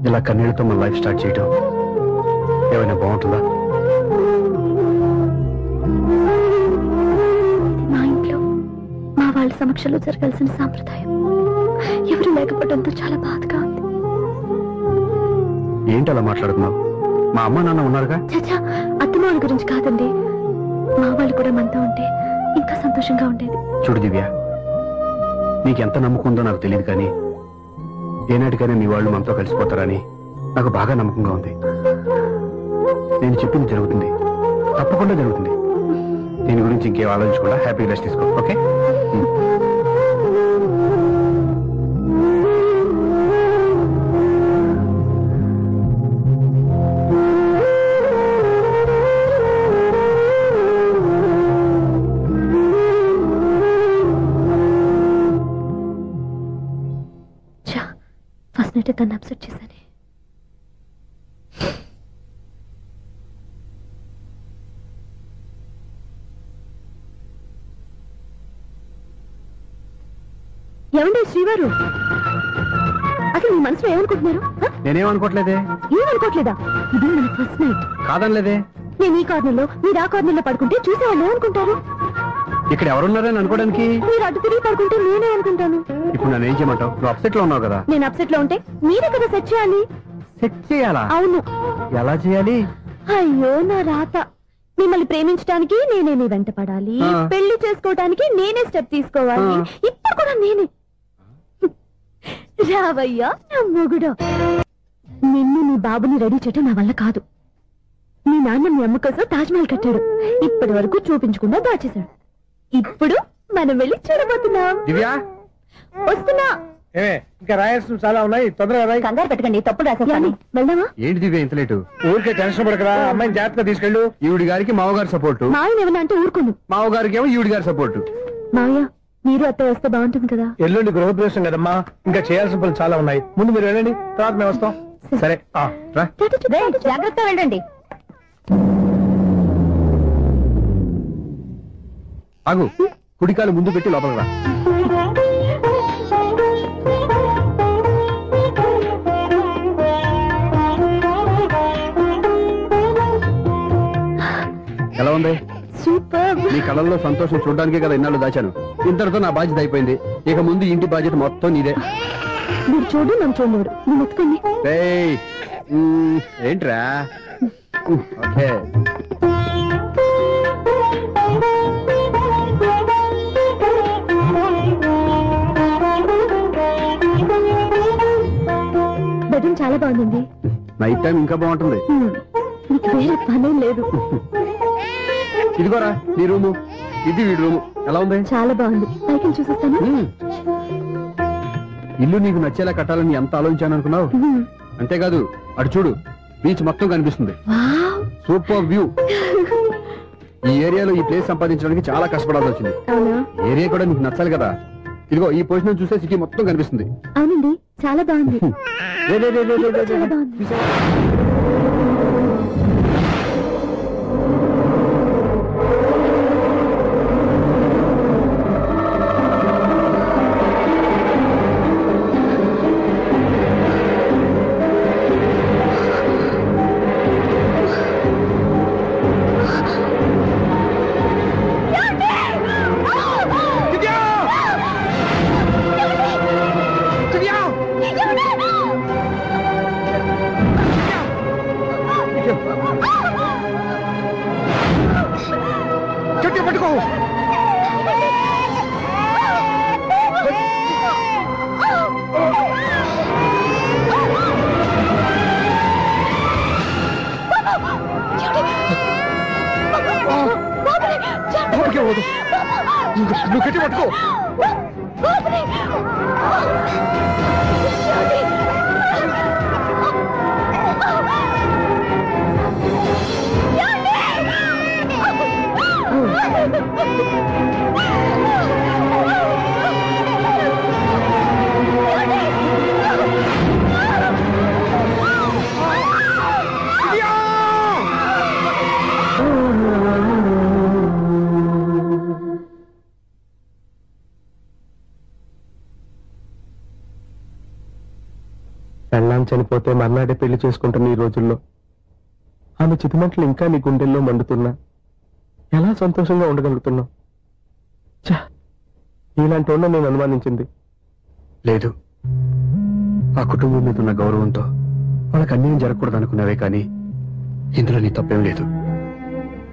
ఇలా కన్నీళ్లతో మన లైఫ్ స్టార్ట్ చేయడం ఏమైనా బాగుంటుందా? మా ఇంట్లో మా వాళ్ళ సమక్షంలో జరగాల్సిన సాంప్రదాయం ఎవరు లేకపోవడంతో చాలా బాధగా ఉంది. ఏంటి అలా మాట్లాడుతున్నావు? మా అమ్మ నాన్న ఉన్నారుగా. చచ్చా, అత్తమాల గురించి కాదండి, మా వాళ్ళు కూడా మనతో ఉంటే ఇంకా సంతోషంగా ఉండేది. చూడు దివ్య, నీకెంత నమ్మకం ఉందో నాకు తెలియదు, కానీ ఏనాటికైనా మీ వాళ్ళు మనతో కలిసిపోతారని నాకు బాగా నమ్మకంగా ఉంది. నేను చెప్పింది జరుగుతుంది, తప్పకుండా జరుగుతుంది. దీని గురించి ఇంకేం ఆలోచించకుండా హ్యాపీ రెస్ట్ తీసుకో. ఓకే? ఫస్ట్ నైట్ తను అప్సెట్ చేశాను. ఏమండి శ్రీవారు, అసలు మీ మనసులో ఏమనుకుంటున్నారు? నేనేమనుకోవట్లేదే. ఏమనుకోవట్లేదా? ఇది మన ఫస్ట్ నైట్. కాదనలేదే. నేను ఈ కార్నర్లో మీరు ఆ కార్నర్లో పడుకుంటే చూసేవాళ్ళు ఏమనుకుంటారు? ఇక్కడ ఎవరున్నారని అనుకోవడానికి? మీరు అటు తిరిగి పడుకుంటే నేనే అనుకుంటాను. ఇప్పుడు నన్ను ఏం చేయమంటావు? నువ్వు అప్సెట్ లో ఉన్నావు కదా. నేను అప్సెట్ లో ఉంటే మీరే కదా సెట్ చేయాలి. సెట్ చేయాలా? అవును. ఎలా చేయాలి? అయ్యో నా రాత. మిమ్మల్ని ప్రేమించడానికి నేనే మీ వెంట పడాలి, పెళ్లి చేసుకోవడానికి నేనే స్టెప్ తీసుకోవాలి. ఇప్పుడు కూడా నేనే. రావయ్యా నా మొగుడు. నిన్ను నీ బాబుని రెడీ చేయటం నా వల్ల కాదు. మీ నాన్న మీ అమ్మ కోసం తాజ్మహల్ కట్టాడు, ఇప్పటి వరకు చూపించకుండా దాచేశాడు. ఇప్పుడు మనం వెళ్ళి చూడబోతున్నాం. వస్తున్నా. ఇంకా రాయాల్సిన చాలా ఉన్నాయి, తొందరగా రాయి. కంగారు పెట్టకండి, తప్పుడు రాసేస్తాను. వెళ్దామా? ఏంటి దివ్య ఇంత లేటు? ఊరికే టెన్షన్ పడకరా, అమ్మాయిని జాగ్రత్తగా తీసుకెళ్ళు. ఈవిడి గారికి మావగారు సపోర్టు, మాయన ఏమన్నా అంటే ఊరుకోను. మావగారికి ఏమో ఈవిడి గారి సపోర్టు. మావయ్య మీరు అత్త వస్తే బాగుంటుంది కదా. ఎల్లుండి గృహప్రవేశం కదమ్మా, ఇంకా చేయాల్సిన పనులు చాలా ఉన్నాయి. ముందు మీరు వెళ్ళండి, తర్వాత మేము వస్తాం. సరే జాగ్రత్తగా వెళ్ళండి. ఆగు, కుడికాలు ముందు పెట్టి లోపలికి రా. ఎలా ఉంది? సూపర్. నీ కళ్ళల్లో సంతోషం చూడడానికే కదా ఇన్నాళ్ళు దాచాను. ఇంతటితో నా బాధ్యత అయిపోయింది. ఇక ముందు ఇంటి బాధ్యత మొత్తం నీదే. మీరు చూడు, నన్ను చూడలేడు. నువ్వు ఎత్తుకోండి. ఏంట్రా? ఓకే. బెడ్రూమ్ చాలా బాగుందండి. నైట్ టైం ఇంకా బాగుంటుంది. మీకు వేరే పనేం లేదు. ఇదిగోరా నీ రూము, ఇది వీడి రూము. ఎలా ఉంది? చాలా బాగుంది. పైకి చూసేస్తాను. ఇల్లు నీకు నచ్చేలా కట్టాలని ఎంత ఆలోచించాను అనుకున్నావు? అంతేకాదు, అటు చూడు, బీచ్ మొత్తం కనిపిస్తుంది. Super view. ఈ ఏరియాలో ఈ ప్లేస్ సంపాదించడానికి చాలా కష్టపడాల్సి వచ్చింది. ఏరియా కూడా నీకు నచ్చాలి కదా. ఇదిగో ఈ పొజిషన్ చూస్తే సిటీ మొత్తం కనిపిస్తుంది. అవునండి, చాలా బాగుంది. చాలా బాగుంది. నువ్వు కట్టి పట్టుకో. పెళ్ళాం చనిపోతే మర్నాడే పెళ్లి చేసుకుంటున్న ఈ రోజుల్లో ఆమె చితిమంటలు ఇంకా నీ గుండెల్లో మండుతున్నా ఎలా సంతోషంగా ఉండగలుగుతున్నావు? ఇలాంటి ఉన్న నేను అనుమానించింది లేదు. ఆ కుటుంబం మీద ఉన్న గౌరవంతో వాళ్ళకి అన్యాయం జరగకూడదు అనుకున్నావే కానీ ఇందులో నీ తప్పేం లేదు.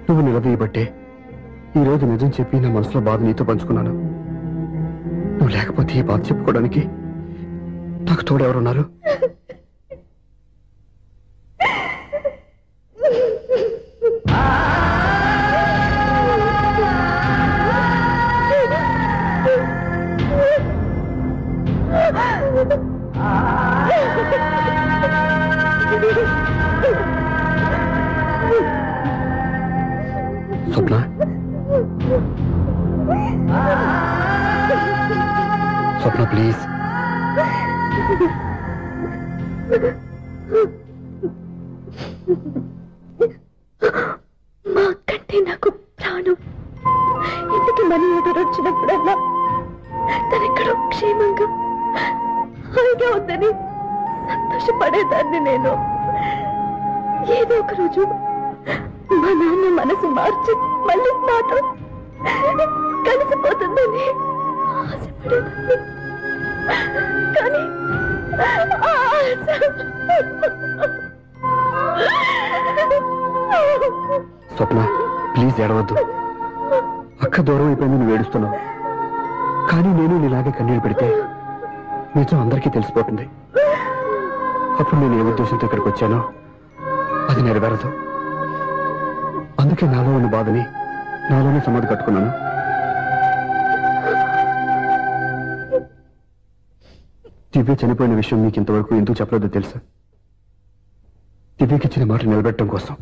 నువ్వు నిలదీయబట్టే ఈ రోజు నిజం చెప్పి నా మనసులో బాధ నీతో పంచుకున్నాను. నువ్వు లేకపోతే ఈ బాధ చెప్పుకోవడానికి నాకు తోడెవరున్నారు? స్వప్న, స్వప్న ప్లీజ్. మా అక్కంటే నాకు ప్రాణం. ఇంటికి మనీ ఆర్డర్ వచ్చినప్పుడల్లా తనెక్కడో క్షేమంగా హాయిగా ఉందని సంతోషపడేదాన్ని నేను. ఏదో ఒక రోజు మా నాన్న మనసు మార్చి మళ్ళీ నాతో కలిసిపోతుందని ఆశపడేదాన్ని. కానీ స్వప్న ప్లీజ్ ఏడవద్దు. అక్క దూరం అయిపోయింది, నువ్వు ఏడుస్తున్నావు. కానీ నేను నీలాగే కన్నీళ్ళు పెడితే నిజం అందరికీ తెలిసిపోతుంది. అప్పుడు నేను ఏ ఉద్దేశంతో ఇక్కడికి వచ్చానో అది నెరవేరదు. అందుకే నాలో ఉన్న బాధని నాలోనే సమాధి కట్టుకున్నాను. దివ్య చనిపోయిన విషయం మీకు ఇంతవరకు ఎందుకు చెప్పలేదో తెలుసా? దివ్యకి ఇచ్చిన మాట నిలబెట్టడం కోసం.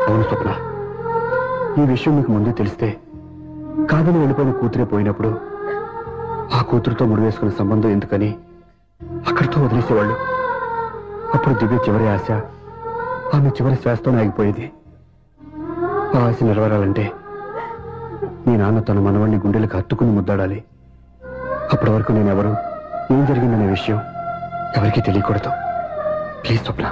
అవును స్వప్న, ఈ విషయం మీకు ముందే తెలిస్తే కాదని వెళ్ళిపోయిన కూతురే పోయినప్పుడు ఆ కూతురుతో ముడివేసుకున్న సంబంధం ఎందుకని అక్కడితో వదిలేసేవాళ్ళు. అప్పుడు దివ్య చివరి ఆశ ఆమె చివరి శ్వాసతోనే ఆగిపోయేది. ఆ ఆశ నెరవేరాలంటే మీ నాన్న తన మనవణ్ణి గుండెలకు హత్తుకుని ముద్దాడాలి. అప్పటి వరకు నేనెవరు, ఏం జరిగిందనే విషయం ఎవరికీ తెలియకూడదు. ప్లీజ్ స్వప్న.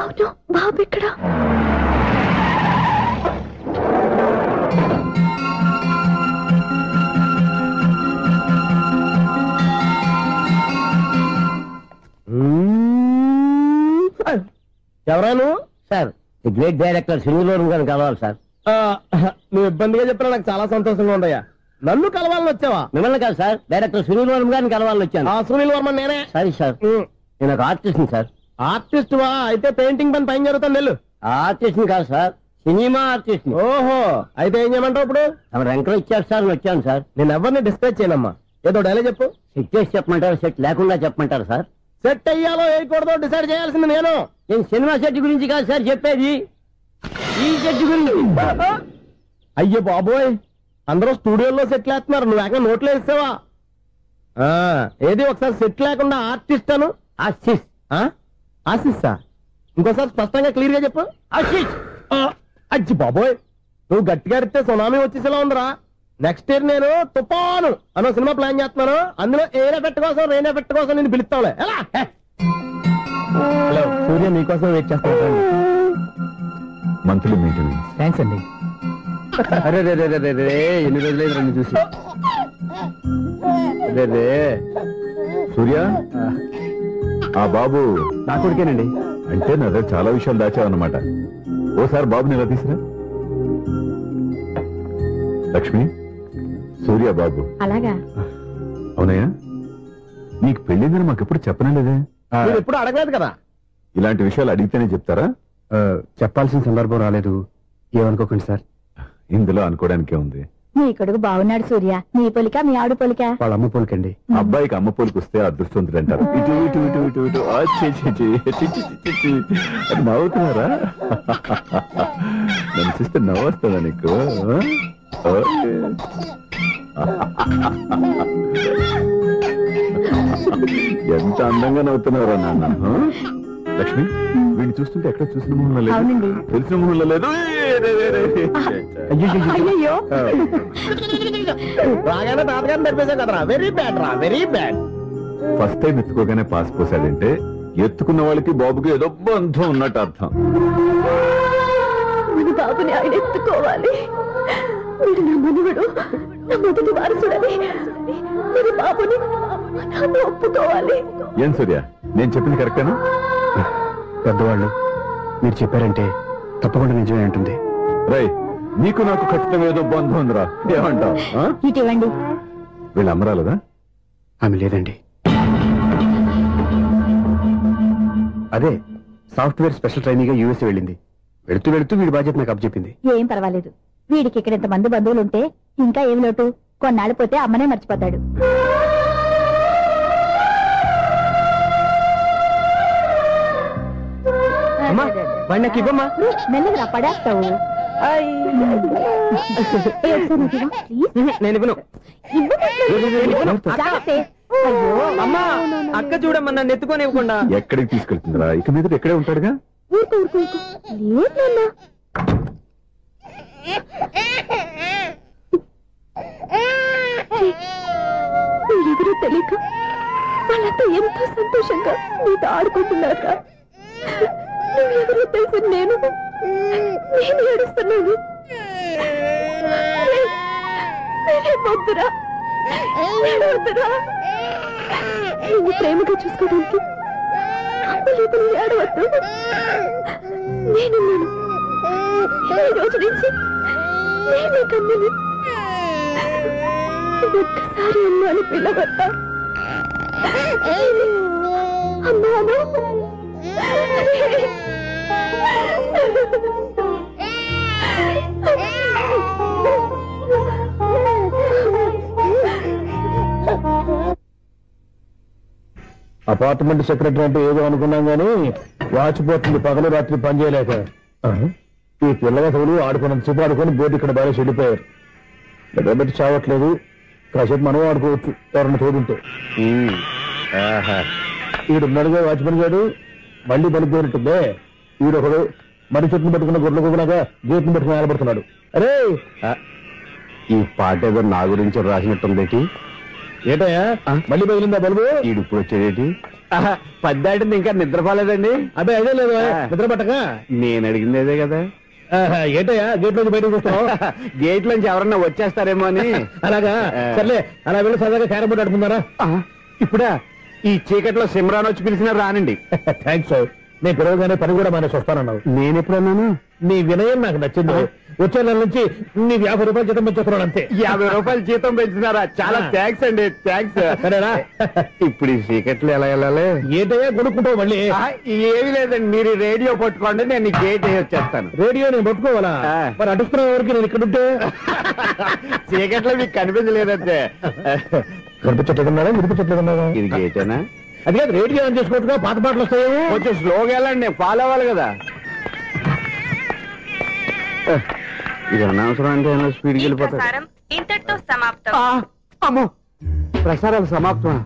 అవును, బాబు ఇక్కడ. ఎవరాను? Sir, the great director Sunil గారిని కలవాలి సార్. నువ్వు ఇబ్బందిగా చెప్పినా నాకు చాలా సంతోషంగా ఉందయ్యా. నన్ను కలవాలని వచ్చావా? మిమ్మల్ని కాదు సార్, డైరెక్టర్ సునీల్ వర్మ గారిని కలవాలని వచ్చాను. సునీల్ వర్మ నేనే. సరే సార్, నేను ఒక ఆర్టిస్ట్ సార్. ఆర్టిస్ట్ వా? అయితే పెయింటింగ్ పని పైన జరుగుతాను వెళ్ళు. ఆర్టిస్ట్ కాదు సార్, సినిమా ఆర్టిస్ట్. ఓహో, అయితే ఏం చేయమంటావు ఇప్పుడు? తమ ఎంకరేజ్ ఇచ్చారు సార్, వచ్చాను సార్. నేను ఎవరిని డిస్కస్ చేయనమ్మా. ఏదో డైలాగ్ చెప్పు. సెట్ చేసి చెప్పమంటారు, సెట్ లేకుండా చెప్పమంటారు సార్? సెట్ అయ్యాలో వేయకూడదో డిసైడ్ చేయాల్సింది నేను. నేను సినిమా సెట్ గురించి కాదు సార్ చెప్పేది, ఈ సెట్ గురించి. అయ్యో బాబోయ్, అందరూ స్టూడియోలో సెట్ లేస్తున్నారు, నువ్వు ఏకంగా నోట్లో వేస్తావా? ఏది ఒకసారి సెట్ లేకుండా ఆర్టిస్ట్ అను. ఆశిష్. ఆశిస్సా? ఇంకోసారి స్పష్టంగా క్లియర్ గా చెప్పు. ఆశిష్. అజ్జి బాబోయ్, నువ్వు గట్టిగా అడిగితే సునామీ వచ్చేసేలా ఉందిరా. నెక్స్ట్ ఇయర్ నేను తుఫాను అన్న సినిమా ప్లాన్ చేస్తున్నాను. అందులో ఎయిర్ ఎఫెక్ట్ కోసం, రెయిన్ ఎఫెక్ట్ కోసం నేను పిలుస్తావులే. ఎలా? హలో సూర్య, నీకోసం వెయిట్ చేస్తాను. Monthly maintenance. థ్యాంక్స్ అండి. అరే రే రే రే రే, ఎన్ని రోజులైంది రండి చూసి. రే రే సూర్య, ఆ బాబు నా కొడుకేనండి. అంటే నా దగ్గర చాలా విషయాలు దాచావన్నమాట. ఓసారి బాబుని ఇలా తీసురా. లక్ష్మి, సూర్య బాబు. అలాగా? అవునయ్యా, నీకు పెళ్ళిందని మాకెప్పుడు చెప్పనలేదే. మీరు ఎప్పుడు అడగలేదు కదా. ఇలాంటి విషయాలు అడిగితేనే చెప్తారా? చెప్పాల్సిన సందర్భం రాలేదు, ఏమనుకోకండి సార్. ఇందులో అనుకోవడానికే ఉంది. నీ కొడుకు బాగున్నాడు సూర్య. నీ పొలిక, మీ ఆడు పొలిక. వాళ్ళ అమ్మ పోలికండి. అబ్బాయికి అమ్మ పోలికి వస్తే అదృష్టవంతుడు అంటారు. ఇటు ఇటు ఇటు ఇటు ఇటు అది నవ్వుతున్నారా? నన్ను చూస్తే నవ్వొస్తుందా నీకు? ఎంత అందంగా నవ్వుతున్నారా నాన్న. లక్ష్మి, వీడిని చూస్తుంటే ఎక్కడ చూసిన మొహంలో లేదు, తెలిసిన మొహంలో లేదు. అయ్యో రాగానే తాతగారిని నడిపేశాం కదరా. వెరీ బ్యాడ్ రా, వెరీ బ్యాడ్. ఫస్ట్ టైం ఎత్తుకోగానే పాస్ పోసాడంటే ఎత్తుకున్న వాళ్ళకి బాబుకి ఏదో బంధం ఉన్నట్టు అర్థం. మన బాబుని ఆయన ఎత్తుకోవాలి. వీడు నా మనవడు, నా మొదటి వారసుడని మన బాబుని ఒప్పుకోవాలి. ఏం సూర్య, నేను చెప్పింది కరెక్టేనా? పెద్దవాళ్ళు మీరు చెప్పారంటే తప్పకుండా నిజమే ఉంటుంది. రై, నీకు నాకు ఖచ్చితంగా ఏదో బంధం ఉందిరా, ఏమంటావు? ఇటువంటి వీళ్ళు అమ్మరాలదా? ఆమె లేదండి. అదే సాఫ్ట్వేర్ స్పెషల్ ట్రైనింగ్ గా యూఎస్ వెళ్ళింది. వెళుతూ వెళుతూ వీడి బాధ్యత నాకు అప్పచెప్పింది. ఏం పర్వాలేదు. వీడికి ఇక్కడ ఇంతమంది బంధువులు ఉంటే ఇంకా ఏమి లోటు. కొన్నాళ్ళు పోతే అమ్మనే మర్చిపోతాడు. మెల్లగా పడేస్తావు. నేను ఇవ్వను. అమ్మా, అక్క చూడమ్మా, నన్ను ఎత్తుకొని ఇవ్వకుండా. ఎక్కడికి తీసుకెళ్తుందిరా? ఇక మీద ఎక్కడే ఉంటాడుగా. మీరెవరో తెలియక వాళ్ళంతా ఎంతో సంతోషంగా మీతో ఆడుకుంటున్నారా? నువ్వెవరో తెలిసి నేను ఏడుస్తున్నాను. వద్దురా, నువ్వు ప్రేమగా చూసుకోవడానికి అమ్మలేదు, ఏడవద్దు. నేనున్నాను. ఈ రోజు నుంచి నేనే కన్నని. ఒక్కసారి అన్నాను పిల్లవద్ద. అన్నాను. అపార్ట్మెంట్ సెక్రటరీ అంటే ఏదో అనుకున్నాం గానీ వాచిపోతుంది పగలు రాత్రి పని చేయలేక. ఈ పిల్లగతులు ఆడుకున్నంత సేపు ఆడుకొని బోర్డు ఇక్కడ బాగా చెడిపోయారు. నిద్రబెట్టి చావట్లేదు. కాసేపు మనం ఆడుకోవచ్చు ఎవరన్నా తోడుంటే. ఈడున్నాడుగా వాచ్మెన్ గారు, మళ్ళీ బలిపోయినట్టుందే. ఈడొకడు మరి చెట్టును పెట్టుకున్న గొడ్ల కుక్కలాగా గేట్ను పెట్టుకుని నిలబడుతున్నాడు. అరే, ఈ పాట ఏదో నా గురించి రాసినట్టుంది. ఏటయ్యా మళ్ళీ పగిలిందా బల్బు? ఈడు ఇప్పుడు వచ్చేదేటి? పద్దాటింది ఇంకా నిద్రపోలేదండి. అదే అదే లేదు నిద్ర పట్టక. నేను అడిగింది అదే కదా. ఏటయ్యా గేట్ లోంచి బయటకు వస్తావు? గేట్ లోంచి ఎవరన్నా వచ్చేస్తారేమో అని. అలాగా, సర్లే అలా వెళ్ళి సరదాగా క్యారం బోర్డు ఆడుకుందారా? ఇప్పుడా? ఈ చీకట్లో సిమ్రాన్ వచ్చి పిలిచినా రానండి. థ్యాంక్స్. నేను పిలవగానే పని కూడా మానేసి వస్తానన్నావు. నేను ఎప్పుడన్నాను? నీ వినయం నాకు నచ్చింది. వచ్చే నెల నుంచి నీ 50 రూపాయలు జీతం పెంచుతున్నాను అంతే. 50 రూపాయలు జీతం పెంచినారా? చాలా థ్యాంక్స్ అండి, థ్యాంక్స్. సరేనా? ఇప్పుడు ఈ చీకట్లు ఎలా వెళ్ళాలి? ఏంటయ్యా కొనుక్కుంటావు మళ్ళీ? ఏమి లేదండి, మీరు రేడియో పట్టుకోండి, నేను గేట్ వచ్చేస్తాను. రేడియో నేను పట్టుకోవాలా? మరి అడుస్తున్న వరకు నేను ఇక్కడ ఉంటే చీకట్లో మీకు కనిపించలేదంటే. కనిపించట్లేదన్నారా? వినిపించట్లేదన్నారా? ఇది గేటేనా? అది కాదు, రేడియో ఆన్ చేసుకోవచ్చుగా, పాత పాటలు వస్తాయేమో. కొంచెం స్లోగా వెళ్ళండి, నేను ఫాలో అవ్వాలి కదా. ఇది అనవసరం అంటే స్పీడ్కి వెళ్ళిపోతాడు. అమ్మో, ప్రసారాలు సమాప్తం.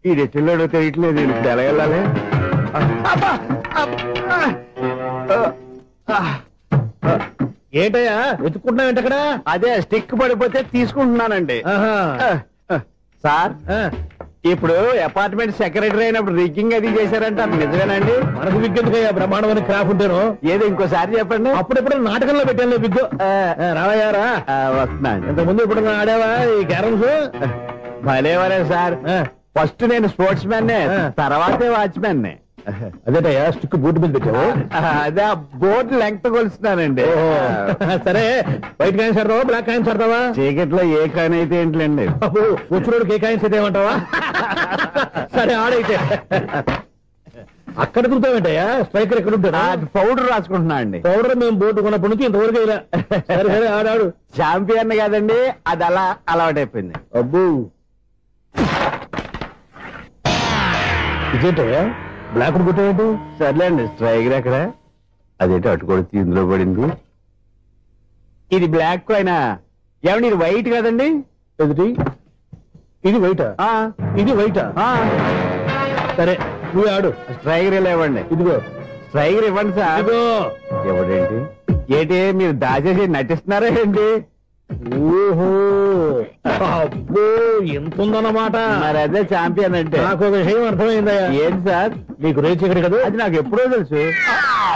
ఈ రెట్టిల్లోడో తెలియట్లేదు, ఇప్పుడు ఎలా వెళ్ళాలి? ఏంటయ్యా వెతుక్కుంటున్నావు ఏంటక్కడ? అదే స్టిక్ పడిపోతే తీసుకుంటున్నానండి. సార్, ఇప్పుడు అపార్ట్మెంట్ సెక్రటరీ అయినప్పుడు రిగ్గింగ్ అది చేశారంటే అది నిజమేనండి? మనకు విగ్గెందుకయ్యా బ్రహ్మాండమని క్రాఫ్ ఉంటాను. ఏదో ఇంకోసారి చెప్పండి. అప్పుడెప్పుడు నాటకంలో పెట్టాను విగ్గు. రావయ్యారా? వస్తున్నాను. ఇంతకుముందు ఇప్పుడు ఆడావా ఈ క్యారమ్స్? భలేవరే సార్. ఫస్ట్ నేను స్పోర్ట్స్ మ్యాన్, తర్వాతే వాచ్మెన్. అదేటయ్యా స్టిక్ బోర్డు మీద పెట్టావు? అదే బోర్డు లెంగ్త్ కొలుస్తున్నానండి. సరే, వైట్ కాయిన్స్ ఆడతావా బ్లాక్ కాయిన్స్ ఆడతావా? చీకట్లో ఏ కాయిన్ అయితే ఏంటండి? వచ్చినోడికి ఏ కాయిన్స్ అయితే ఏమంటావా? సరే ఆడైతే. అక్కడ దిగుతావేంటయ్యా? స్ట్రైకర్ ఎక్కడ ఉంటాడా? పౌడర్ రాసుకుంటున్నా అండి. పౌడర్ మేము బోర్డు కొన్నప్పటి నుంచి ఇంతవరకు ఇలా. సరే సరే ఆడాడు. ఛాంపియన్ కాదండి, అది అలా అలవాటైపోయింది. అబ్బు, ఇదేంటయ్యా బ్లాక్ కొట్టాడు? సర్లేండి, స్ట్రైకర్ ఎక్కడ? అదేంటి అటుకొడితే ఇందులో పడింది. ఇది బ్లాక్ కాయినా? ఏమండి ఇది వైట్ కదండి? ఎదుటి ఇది వైటా? ఇది వైటా? సరే నువ్వు ఆడు. స్ట్రైకర్ ఇలా ఇవ్వండి. ఇదిగో స్ట్రైకర్ ఇవ్వండి సార్. ఇదిగో. ఎవడేంటి ఏంటి మీరు దాచేసి నటిస్తున్నారా ఏంటి? ఓహో అబ్బో ఎంత ఉందన్నమాట. మరి అదే ఛాంపియన్ అంటే. నాకు ఒక విషయం అర్థమైందా? ఏంటి సార్? మీకు రేచి ఇక్కడ కదా, అది నాకు ఎప్పుడో తెలుసు.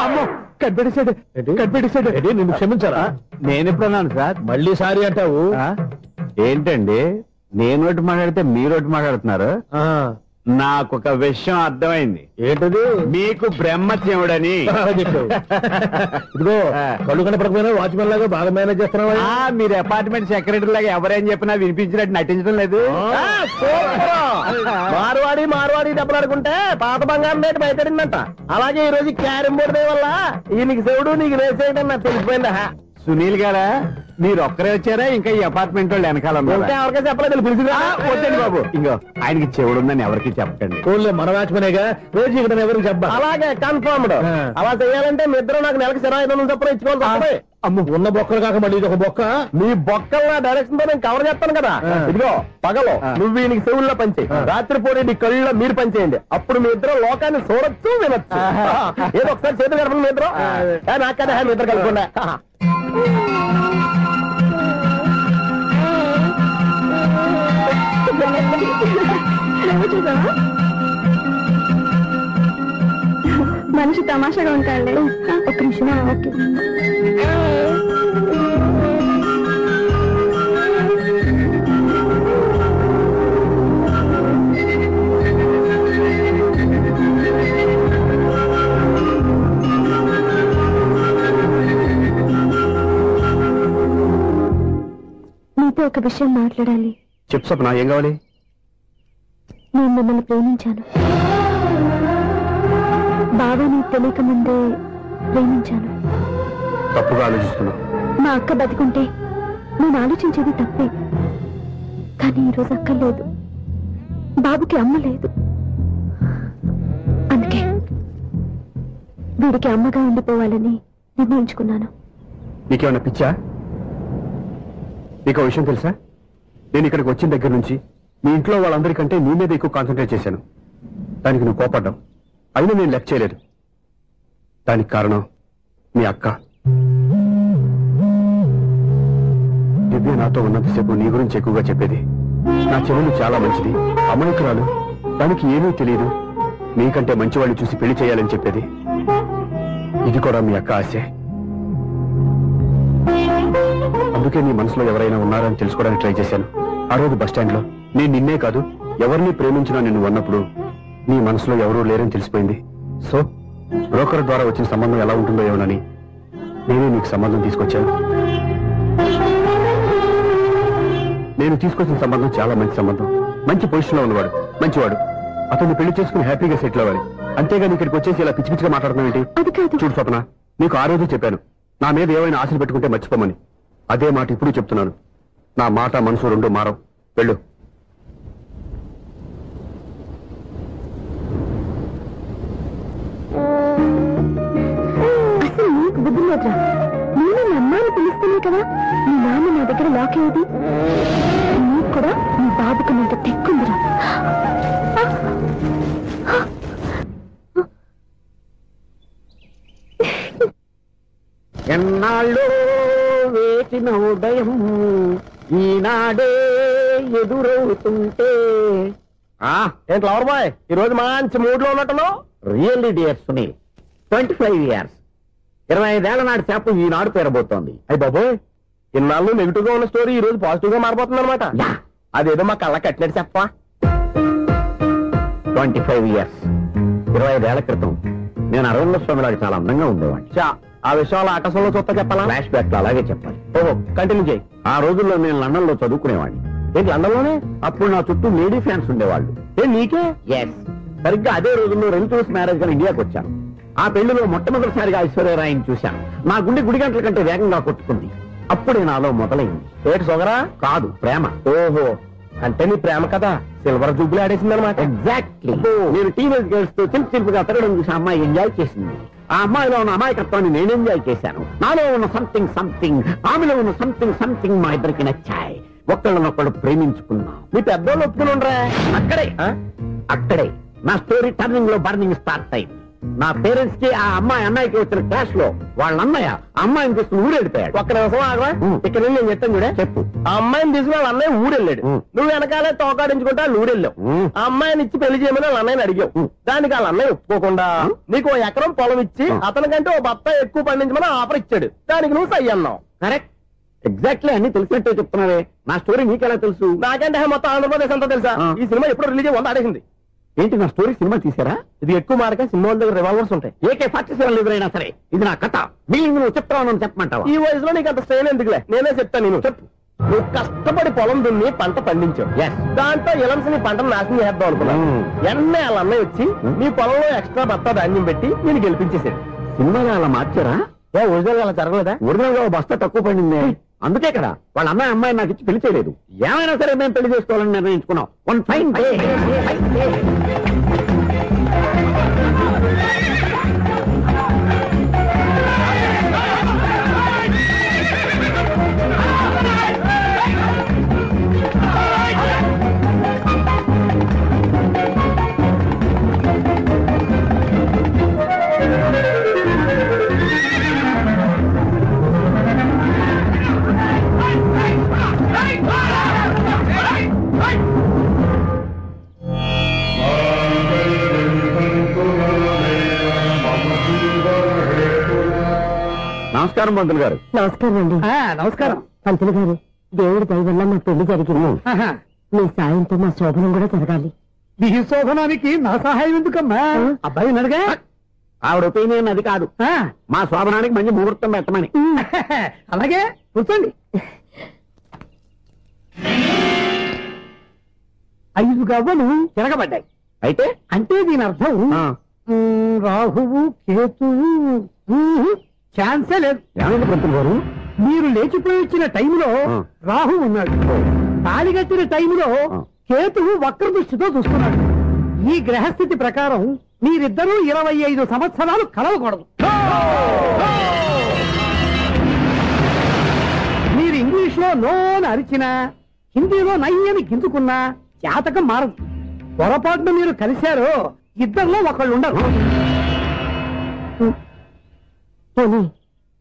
అమ్మో కనిపెట్టేశాడు. నిన్ను క్షమించారా? నేను ఎప్పుడన్నాను సార్? మళ్ళీ సారీ అంటావు ఏంటండి? నేను ఒకటి మాట్లాడితే మీరు ఒకటి మాట్లాడుతున్నారు. నాకు ఒక విషయం అర్థమైంది. ఏంటది? మీకు బ్రహ్మత్యముడని. ఇదిగో కళ్ళు కనపడకపోయినా వాచ్మెన్ లాగా బాగా మేనేజ్ చేస్తున్నావా? మీరు అపార్ట్మెంట్ సెక్రటరీ లాగా ఎవరైనా చెప్పినా వినిపించినట్టు నటించడం లేదు. మార్వాడి దెబ్బలాడుకుంటే పాత బంగారం రేటు బయటడిందంట. అలాగే ఈ రోజు క్యారం బోర్డు వల్ల ఈయనకి శివుడు నీకు రేసేయడం నాకు తెలిసిపోయిందా? సునీల్ గారా, మీరు ఒక్కరే వచ్చారా? ఇంకా ఈ అపార్ట్మెంట్ వాళ్ళు వెనకాల ఎవరికీ చెప్పలేదు. పిలిచిరా వద్దండి బాబు. ఇంకో ఆయనకి చెవుడు ఉందని ఎవరికి చెప్పకండి. మన వాచ్మనేగా రోజు ఇక్కడ ఎవరికి చెప్ప. అలాగే కన్ఫర్మ్డ్. అలా చేయాలంటే మీ ఇద్దరు నాకు నెలకి 2500 చొప్పున ఇచ్చుకోవాలి. అమ్మ ఉన్న బొక్కలు కాక మళ్ళీ ఇది ఒక బొక్క. మీ బొక్కల డైరెక్షన్ తో నేను కవర్ చేస్తాను కదా. ఇదిగో పగలో నువ్వు ఈయనకి చెవుల్లో పంచేయి, రాత్రిపూట నీ కళ్ళలో మీరు పంచేయండి. అప్పుడు మీ ఇద్దరు లోకాన్ని చూడొచ్చు వినొచ్చు. ఏదో ఒకసారి చేతులు కలపండి మీ ఇద్దరు. నాకదే మీ ఇద్దరు కలపకుండా. మనిషి తమాషాగా ఉంటాడు. ఒక నిమిషం. ఓకే నీతో ఒక విషయం మాట్లాడాలి. చెప్పు సప్న, ఏం కావాలి? నేను మిమ్మల్ని ప్రేమించాను. బాబా నీకు తెలియక ముందే ప్రేమించాను. తప్పుగా ఆలోచిస్తున్నా. మా అక్క బతికుంటే నేను ఆలోచించేది తప్పే. కానీ ఈరోజు అక్క లేదు, బాబుకి అమ్మ లేదు. అందుకే వీడికి అమ్మగా ఉండిపోవాలని నిర్ణయించుకున్నాను. నీకేమన్నా పిచ్చా? నీకు విషయం తెలుసా? నేను ఇక్కడికి వచ్చిన దగ్గర నుంచి మీ ఇంట్లో వాళ్ళందరికంటే నీ మీద ఎక్కువ కాన్సన్ట్రేట్ చేశాను. దానికి నువ్వు కోపడ్డావు. అయినా నేను లెక్క చేయలేదు. దానికి కారణం మీ అక్క. దివ్య నాతో ఉన్నంతసేపు నీ గురించి ఎక్కువగా చెప్పేది. నా చెల్లెలు చాలా మంచిది, అమాయకురాలు, దానికి ఏమీ తెలియదు, నీకంటే మంచివాళ్ళు చూసి పెళ్లి చేయాలని చెప్పేది. ఇది కూడా మీ అక్క ఆశే. అందుకే నీ మనసులో ఎవరైనా ఉన్నారని తెలుసుకోవడానికి ట్రై చేశాను. ఆ రోజు బస్టాండ్ లో నేను నిన్నే కాదు ఎవరిని ప్రేమించినా నిన్ను ఉన్నప్పుడు నీ మనసులో ఎవరూ లేరని తెలిసిపోయింది. సో బ్రోకర్ ద్వారా వచ్చిన సంబంధం ఎలా ఉంటుందో ఏమోనని నేనే నీకు సంబంధం తీసుకొచ్చాను. నేను తీసుకొచ్చిన సంబంధం చాలా మంచి సంబంధం. మంచి పొజిషన్ లో ఉన్నవాడు, మంచివాడు. అతన్ని పెళ్లి చేసుకుని హ్యాపీగా సెటిల్ అవ్వాలి. అంతేగాని ఇక్కడికి వచ్చేసి ఇలా పిచ్చి పిచ్చిగా మాట్లాడతాం ఏంటి? చూడు స్వప్న, నీకు ఆ రోజు చెప్పాను నా మీద ఏమైనా ఆశలు పెట్టుకుంటే మర్చిపోమని. అదే మాట ఇప్పుడు చెప్తున్నాను. నా మాట మనసు రెండు మారవు. వెళ్ళు. అసలు నీకు బుద్ధి లేదురా. నేను మీ అమ్మాయిని పిలుస్తానే కదా మీ నాన్న నా దగ్గర లాక్ అయ్యేది. నీకు కూడా నీ బాబుకు నీకు తెక్కుందిరా. ఎన్నాళ్ళు వేచిన ఉదయం ఈనాడే ఎదురవుతుంటే. ఏంటి లవర్ బాయ్, ఈ రోజు మంచి మూడ్ లో ఉన్నట్టును? రియల్లీ డియర్ సునీల్, 25 years 25 ఏళ్ల నాటి చేప ఈనాడు పేరబోతోంది. అయ్యి బాబోయ్, ఇన్నాళ్ళు నెగిటివ్ గా ఉన్న స్టోరీ ఈ రోజు పాజిటివ్ గా మారిపోతుంది అనమాట. అదేదో మా కళ్ళ కట్టినట్టు చెప్పా. 25 years 25 ఏళ్ల క్రితం నేను అరవింద స్వామిలాగా చాలా అందంగా ఉండేవాడిని. ఆ విషయాలు ఆకాశంలో చూస్తా చెప్పాలా? ఫ్లాష్ బ్యాక్ లో అలాగే చెప్పాలి. ఓహో, కంటిన్యూ చేయి. ఆ రోజుల్లో నేను లండన్ లో చదువుకునేవాడిని. ఏంటి లండన్ లోనే? అప్పుడు నా చుట్టూ లేడీ ఫ్యాన్స్ ఉండేవాళ్ళు. నీకే? ఎస్. సరిగ్గా అదే రోజుల్లో రిలేటివ్స్ మ్యారేజ్ గా ఇండియాకి వచ్చాను. ఆ పెళ్లిలో మొట్టమొదటిసారిగా ఐశ్వర్యరాయని చూశాను. నా గుండె గుడి గంటల కంటే వేగంగా కొట్టుకుంది. అప్పుడే నాలో మొదలైంది. ఏటి సొగరా? కాదు, ప్రేమ. ఓహో, అంటే నీ ప్రేమ కదా సిల్వర్ జూబ్లీ ఆడేసింది అనమాట. ఎగ్జాక్ట్లీ. నేను టీనేజ్ గర్ల్స్ తో చిలుపుగా తిరగడం చూసి అమ్మాయి ఎంజాయ్ చేసింది. ఆ అమ్మాయిలో ఉన్న అమాయకత్వాన్ని నేను ఎంజాయ్ చేశాను. నాలో ఉన్న సంథింగ్ ఆమెలో ఉన్న సంథింగ్ మా ఇద్దరికి నచ్చాయి. ఒక్కళ్ళనొక్కడు ప్రేమించుకున్నాం. మీ పెద్దోళ్ళు ఒప్పుకుని ఉండరా? అక్కడే నా స్టోరీ టర్నింగ్ లో బర్నింగ్ స్టార్ట్ అయింది. నా పేరెంట్స్ కి ఆ అమ్మాయి అన్నయ్యకి వచ్చిన క్లాష్ లో వాళ్ళ అన్నయ్య అమ్మాయిని తీసుకుని ఊరెళ్ళిపోయాడు. ఒక్క నిమిషం ఆగవా, ఇక్కడ నేను చెప్తాను కూడా చెప్పు. ఆ అమ్మాయిని తీసుకుని వాళ్ళ అన్నయ్య ఊరెళ్ళాడు. నువ్వు వెనకాలే తోకాడించుకుంటా ఊరెళ్ళావు. ఆ అమ్మాయిని ఇచ్చి పెళ్లి చేయమని వాళ్ళ అన్నయ్యని అడిగావు. దానికి వాళ్ళ అన్నయ్య ఒప్పుకోకుండా నీకు 1 ఎకరం పొలం ఇచ్చి అతనికంటే ఓ బత్తాయి ఎక్కువ పండించమని ఆఫర్ ఇచ్చాడు. దానికి నువ్వు సై అన్నావు. కరెక్ట్, ఎగ్జాక్ట్లీ అన్ని తెలిసినట్టే చెప్తున్నావే. నా స్టోరీ నీకెలా తెలుసు? నాకంటే మొత్తం ఆంధ్రప్రదేశ్ అంతా తెలుసా? ఈ సినిమా ఎప్పుడు రిలీజ్ అయ్యి 100 ఆడేసింది. ఏంటి నా స్టోరీ సినిమా తీసారా? ఇది ఎక్కువ మార్కే సినిమా దగ్గర రివాల్వర్స్ ఉంటాయి. AK-47 ఎదురైనా సరే ఇది నా కథ. మిగిలింది నువ్వు చెప్తావు చెప్పమంటావా? ఈ వయసులో నీకు అంత స్ట్రెయిన్ ఎందుకులే, నేనే చెప్తాను. నేను చెప్పు. నువ్వు కష్టపడి పొలం దున్ని పంట పండించావు. దాంతో ఇలమ్స్ నీ పంటను నాశనం చేద్దాం అనుకున్నావు. ఎన్నే వాళ్ళ అన్నయ్య వచ్చి నీ పొలంలో ఎక్స్ట్రా బత్తా ధాన్యం పెట్టి నేను గెలిపించేసాడు. సినిమాలో అలా మార్చారా? ఒరిజినల్ గా అలా జరగలేదా? ఒరిజినల్ గా బస్తా తక్కువ పండింది. అందుకే కదా వాళ్ళ అమ్మాయి నాకు ఇచ్చి పెళ్లి చేయలేదు. ఏమైనా సరే మేము పెళ్లి చేసుకోవాలని నిర్ణయించుకున్నాం. One fine day. నమస్కారం పంతులు గారు. నమస్కారం అండి. నమస్కారం పంతులు గారు. దేవుడి దయ వల్ల మా పెళ్లి జరిగింది. మీ సాయంతో మా శోభనం కూడా జరగాలి. మీ శోభనానికి నా సహాయం ఎందుకమ్మా? అబ్బాయి ఉన్నాడుగా. ఆవిడ ఒపీనియన్ అది కాదు. మా శోభనానికి మంచి ముహూర్తం పెట్టమని. అలాగే కూర్చోండి. 5 గవ్వలు తిరగబడ్డాయి. అయితే అంటే దీని అర్థం రాహువు కేతువు ఛాన్సే లేదు. ఏమైంది పంతులు గారు? మీరు లేచిపోయి వచ్చిన టైంలో రాహు ఉన్నాడు. తాళిగట్టిన టైంలో కేతువు వక్ర దృష్టితో చూస్తున్నాడు. ఈ గ్రహస్థితి ప్రకారం మీరిద్దరూ 25 సంవత్సరాలు కలవకూడదు. మీరు ఇంగ్లీష్ లో నోని అరిచినా, హిందీలో నయ్యని గింజుకున్నా జాతకం మారదు. పొరపాటున మీరు కలిశారో ఇద్దరిలో ఒకళ్ళు ఉండరు. పోనీ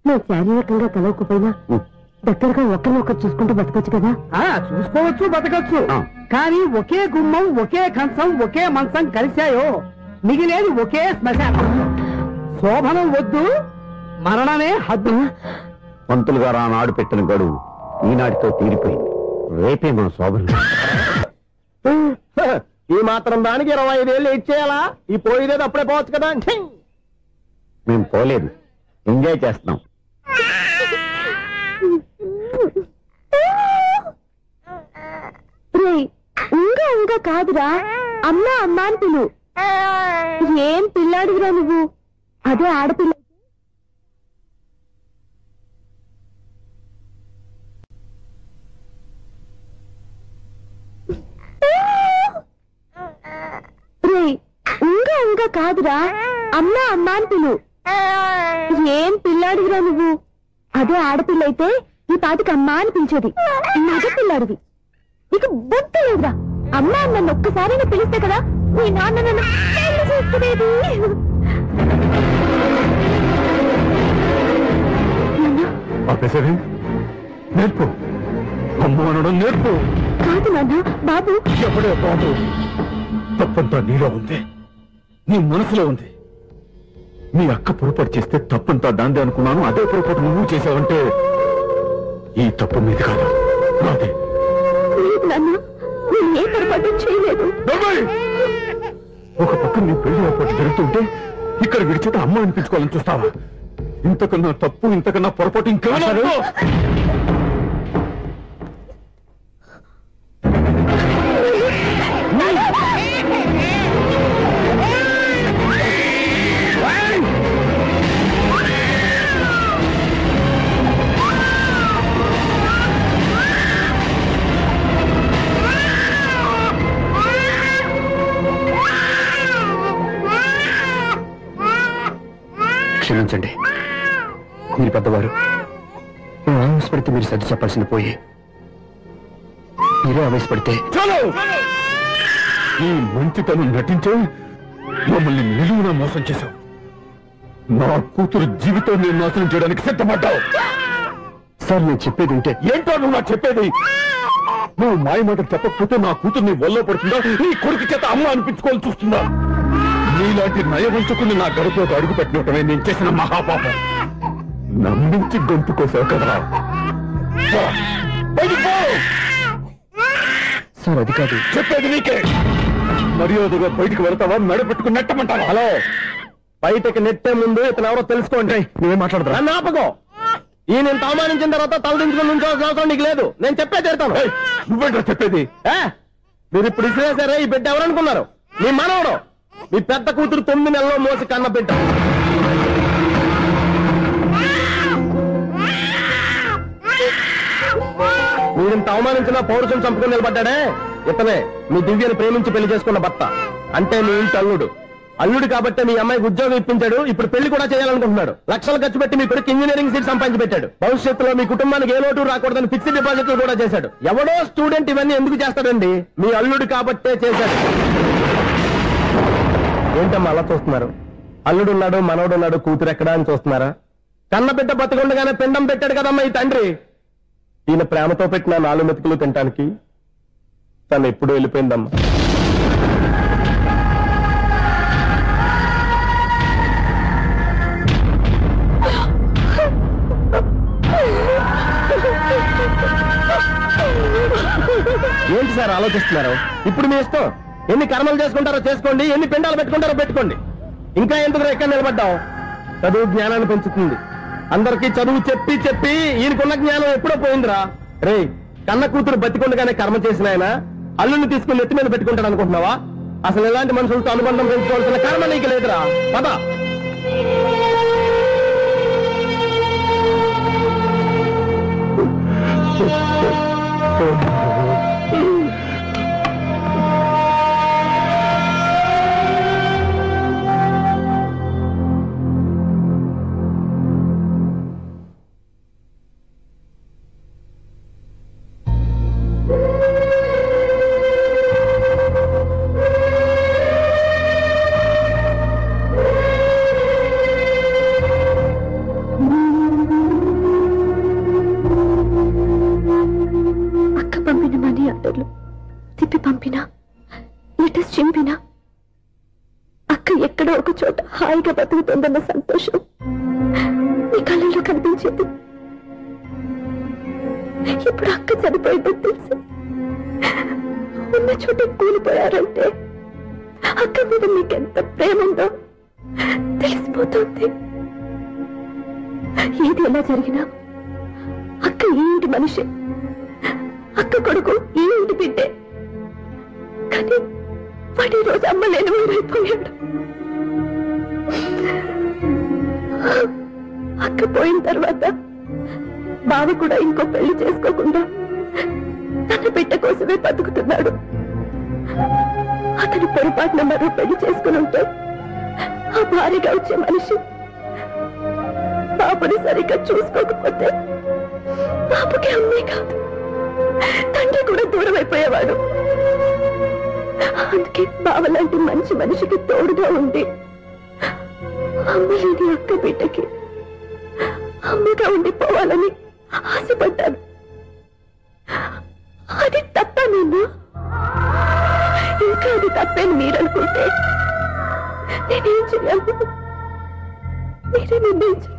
నువ్వు శారీరకంగా కలవకపోయినా దగ్గరగా ఒకరినొకరు చూసుకుంటూ బతకొచ్చు కదా. చూసుకోవచ్చు, బతకచ్చు. కానీ ఒకే గుమ్మం, ఒకే కంచం, ఒకే మంచం కలిశాయో మిగిలేది ఒకే శ్మశానం. శోభనం వద్దు, మరణమే హద్దు. పంతులు గారు ఆనాడు పెట్టిన గడువు ఈనాటితో తీరిపోయింది. రేపే మా శోభనం. ఈ మాత్రం దానికి 25 ఏళ్ళు ఇచ్చేయాలా? ఈ పోయేదేదో అప్పుడే పోవచ్చు కదా. మేము పోలేదు, ఎంజాయ్ చేస్తున్నాం. ఇంకా కాదురా, అమ్మా అమ్మా అని పిలు. ఏం పిల్లాడివిరా నువ్వు? అదే ఆడపిల్ల. ఇంకా కాదురా, అమ్మా అమ్మా అని పిలు. ఏం పిల్లాడివిరా నువ్వు? అదే ఆడపిల్ల అయితే ఈ పాటికి అమ్మా అని పిలిచేది. మగ పిల్లాడివి, నీకు బుద్ధి లేదురా. అమ్మా నన్ను ఒక్కసారైనా పిలిస్తే కదా మీ నాన్న నన్ను పెళ్లి చేసుకునేది. నేర్పు, అమ్మ అనడం నేర్పు. కాదు నాన్న, బాబు. ఎప్పుడే బాబు, తప్పంతా నీలో ఉంది, నీ మనసులో ఉంది. మీ అక్క పొరపాటు చేస్తే తప్పంతా దాందే అనుకున్నాను. అదే పొరపాటు నువ్వు చేసావంటే ఈ తప్పు మీది కాదు, నాదే. నాన్న, నేను ఏ పొరపాటు చేయలేదు. ఒక పక్క నీ పెళ్లి ఏర్పాటు జరుగుతుంటే ఇక్కడ విడిచేత అమ్మ అనిపించుకోవాలని చూస్తావా? ఇంతకన్నా తప్పు, ఇంతకన్నా పొరపాటు ఇంకేమన్నారు? క్షమించండి, మీరు పెద్దవారు. నేను ఆవేశపడితే మీరు సర్ది చెప్పాల్సింది పోయి మీరే ఆవేశపడితే. ఈ మంచితనం నటించే మమ్మల్ని నిలువున మోసం చేశావు. నా కూతురు జీవితం నేను నాశనం చేయడానికి సిద్ధపడ్డావు. సార్ నేను చెప్పేది ఉంటే ఏంటో నువ్వు నాకు చెప్పేది? నువ్వు మాయ మాటలు చెప్పకపోతే నా కూతురు నీ వల్ల పడుతుందా, నీ కొడుకు చేత అమ్మ అనిపించుకోవాలని చూస్తుందా? నీలాంటి నయవంచుకుని నా గడపలోకి అడుగు పెట్టినటమే నేను చేసిన మహాపాపం. నమ్మించి గొంతు కోసావు కదా. సార్ అది కాదు చెప్పేది నీకే. మర్యాదగా బయటికి వెళ్తావా, మెడ పెట్టుకుని నెట్టమంటావా? హలో, బయటకి నెట్టే ముందు ఇతను ఎవరో తెలుసుకోండి. నువ్వేం మాట్లాడదా? నన్ను ఆపకో. ఈయన ఇంత అవమానించిన తర్వాత తలదించుకుని నుంచోవాల్సిన అవసరం నీకు లేదు. నేను చెప్పే తీరుతాను. నువ్వేంటో చెప్పేది? మీరు ఇప్పుడు ఇసిరేసారే, ఈ బిడ్డ ఎవరనుకున్నారు? మీ మనవడు, మీ పెద్ద కూతురు 9 నెలల్లో మోసి కన్న బిడ్డ. మీరింత అవమానించిన పౌరుషం చంపుకొని నిలబడ్డాడే ఇతనే మీ దివ్యను ప్రేమించి పెళ్లి చేసుకున్న భర్త. అంటే మీ ఇంటి అల్లుడు. అల్లుడు కాబట్టి మీ అమ్మాయికి ఉద్యోగం ఇప్పించాడు. ఇప్పుడు పెళ్లి కూడా చేయాలనుకుంటున్నాడు. లక్షలు ఖర్చు పెట్టి మీ కొడుకు ఇంజనీరింగ్ సీట్ సంపాదించి పెట్టాడు. భవిష్యత్తులో మీ కుటుంబానికి ఏ లోటు రాకూడదని ఫిక్స్డ్ డిపాజిట్లు కూడా చేశాడు. ఎవడో స్టూడెంట్ ఇవన్నీ ఎందుకు చేస్తాడండి? మీ అల్లుడు కాబట్టే చేశాడు. ఏంటమ్మా అలా చూస్తున్నారు? అల్లుడున్నాడు, మనవడున్నాడు, కూతురు ఎక్కడా అని చూస్తున్నారా? కన్న బిడ్డ బతికొండగానే పిండం పెట్టాడు కదమ్మా ఈ తండ్రి. ఈయన ప్రేమతో పెట్టిన 4 మెతుకులు తినటానికి తను ఎప్పుడు వెళ్ళిపోయిందమ్మా. ఏంటి సార్ ఆలోచిస్తున్నారు? ఇప్పుడు మీ ఇష్టం. ఎన్ని కర్మలు చేసుకుంటారో చేసుకోండి, ఎన్ని పిండాలు పెట్టుకుంటారో పెట్టుకోండి. ఇంకా ఎందుకు ఎక్కడ నిలబడ్డావు? చదువు జ్ఞానాన్ని పెంచుతుంది. అందరికీ చదువు చెప్పి చెప్పి ఈయనకున్న జ్ఞానం ఎప్పుడో పోయిందిరా. రే, కన్న కూతురు బతికొండగానే కర్మ చేసిన ఆయన అల్లుని తీసుకుని నెత్తి మీద పెట్టుకుంటాడు అనుకుంటున్నావా? అసలు ఎలాంటి మనుషులతో అనుబంధం పెంచుకోవాల్సిన కర్మ నీకు లేదురా. పద. తిప్పి పంపినా, లెటర్స్ చింపినా అక్క ఎక్కడో ఒక చోట హాయిగా బతుకుతుందన్న సంతోషం నీ కళ్ళల్లో కనిపించేది. ఇప్పుడు అక్క చనిపోయిందని తెలిసి ఉన్న చోట కూలిపోయారంటే అక్క మీద నీకెంత ప్రేమ ఉందో తెలిసిపోతుంది. ఏది ఎలా జరిగినా అక్క ఈ ఇంటి మనిషి, అక్క కొడుకు ఈ ఇంటి బిడ్డే. కానీ వాడి రోజు అమ్మ లేని ఊరైపోయాడు. అక్క పోయిన తర్వాత బావ కూడా ఇంకో పెళ్లి చేసుకోకుండా తన బిడ్డ కోసమే బతుకుతున్నాడు. అతని పొరపాటున మరో పెళ్లి చేసుకుని ఉంటే ఆ భారీగా వచ్చే మనిషి బాబుని సరిగ్గా చూసుకోకపోతే బాబుకి అమ్మే కాదు తండ్రి కూడా దూరం అయిపోయేవాడు. అందుకే బావలాంటి మంచి మనిషికి తోడుగా ఉండి అమ్మలేని అక్క బిడ్డకి అమ్మగా ఉండిపోవాలని ఆశపడ్డాను. అది తప్ప నేను ఇంకా అది తప్పని మీరనుకుంటే నేనేం చేయాలి? మీరే నిర్ణయించండి.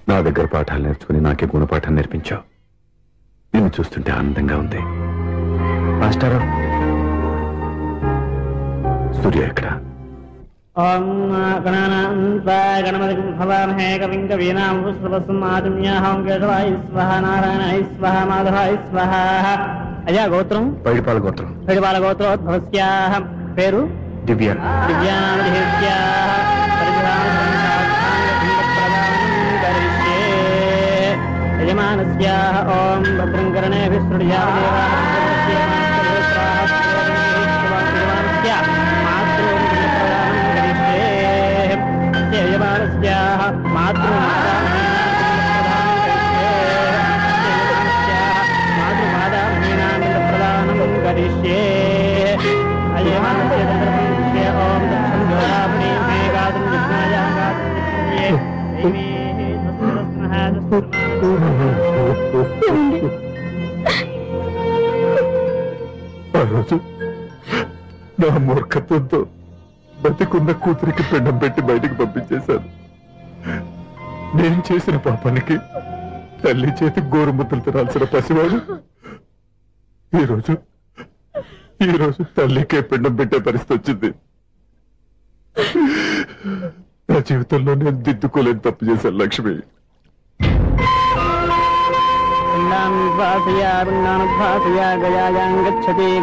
నా దగ్గర పాఠాలు నేర్చుకుని నాకే గుణపాఠం నేర్పించావు. నిన్ను చూస్తుంటే ఆనందంగా ఉంది. మాస్టారు, సూర్య ఎక్కడ? అయ్యా గోత్రం? పైడిపాల గోత్రం. పైడిపాల గోత్రోద్భవస్యాః. పేరు? దివ్య. దివ్యానామధేస్యాః. యజమానస్యాః ఓం భద్రం కర్ణేభిః ఆ రోజు నా మూర్ఖత్వంతో బతికున్న కూతురికి పిండం పెట్టి బయటికి పంపించేశాను. నేను చేసిన పాపానికి తల్లి చేతి గోరుముద్దలు తినాల్సిన పసివాడు ఈ రోజు తల్లికే పిండం పెట్టే పరిస్థితి వచ్చింది. నా జీవితంలో నేను దిద్దుకోలేని తప్పు చేశాను లక్ష్మి.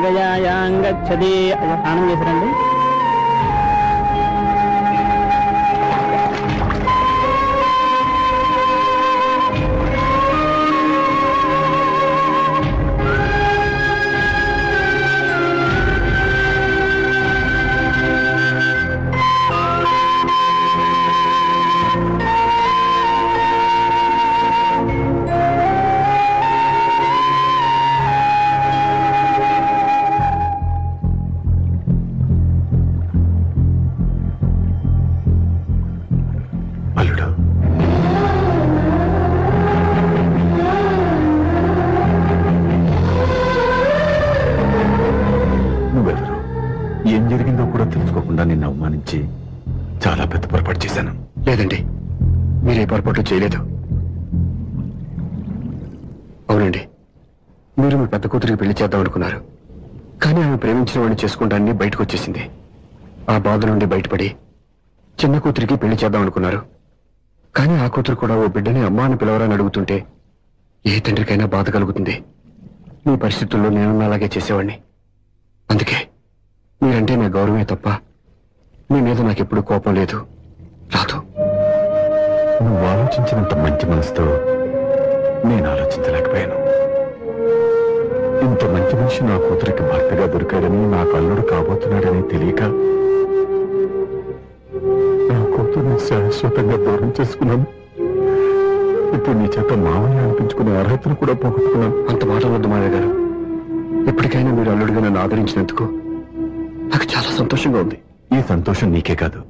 గయాయాంగచ్చతి స్నానం చేశారండి. ఏం జరిగిందో కూడా తెలుసుకోకుండా నిన్ను అవమానించి చాలా పెద్ద పొరపాటు చేశాను. లేదండి, మీరే పొరపాటు చేయలేదు. అవునండి, మీరు మీ పెద్ద కూతురికి పెళ్లి చేద్దాం అనుకున్నారు. కానీ ఆమె ప్రేమించిన వాడిని చేసుకుంటానని బయటకు వచ్చేసింది. ఆ బాధ నుండి బయటపడి చిన్న కూతురికి పెళ్లి చేద్దాం అనుకున్నారు. కానీ ఆ కూతురు కూడా ఓ బిడ్డని అమ్మా అని పిలవరని అడుగుతుంటే ఏ తండ్రికైనా బాధ కలుగుతుంది. మీ పరిస్థితుల్లో నేనున్న అలాగే చేసేవాడిని. అందుకే మీరంటే నా గౌరవమే తప్ప మీ మీద నాకెప్పుడు కోపం లేదు, రాదు. నువ్వు ఆలోచించినంత మంచి మనసుతో నేను ఆలోచించలేకపోయాను. ఇంత మంచి మనిషి నా కూతురికి భర్తగా దొరికాడని, నాకు అల్లుడు కాబోతున్నాడని తెలియక నా కూతుర్ని శాశ్వతంగా దూరం చేసుకున్నాను. ఇప్పుడు నీ చేత మామయ్య అనిపించుకునే అర్హతను కూడా పోగొట్టుకున్నాను. అంత మాట వద్దు మావయ్య గారు. ఎప్పటికైనా మీరు అల్లుడిగా నన్ను ఆదరించినందుకు నాకు చాలా సంతోషంగా ఉంది. ఈ సంతోషం నీకే కాదు,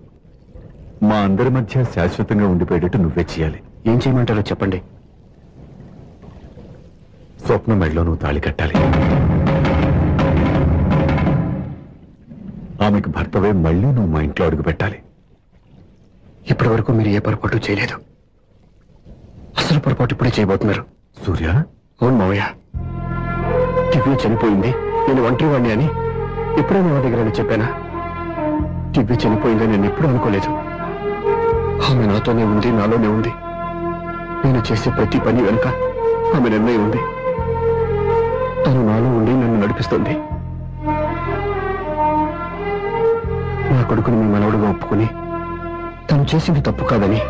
మా అందరి మధ్య శాశ్వతంగా ఉండిపోయేటట్టు నువ్వే చేయాలి. ఏం చేయమంటారో చెప్పండి. స్వప్న మెడలో నువ్వు తాళి కట్టాలి. ఆమెకు భర్తవే మళ్ళీ నువ్వు మా ఇంట్లో అడుగు పెట్టాలి. ఇప్పటి వరకు మీరు ఏ పొరపాటు చేయలేదు. అసలు పొరపాటు ఇప్పుడే చేయబోతున్నారు. సూర్య, అవును మావయ్య, దివ్య చనిపోయింది, నేను ఒంటరి వాడిని అని ఎప్పుడైనా మా దగ్గర చెప్పానా? దివ్య చనిపోయిందని నేను ఎప్పుడూ అనుకోలేదు. ఆమె నాతోనే ఉంది, నాలోనే ఉంది. నేను చేసే ప్రతి పని వెనుక ఆమె నిర్ణయం ఉంది. తను నాలో ఉండి నన్ను నడిపిస్తుంది. నా కొడుకుని మీ మనవడుగా ఒప్పుకుని తను చేసింది తప్పు కాదని,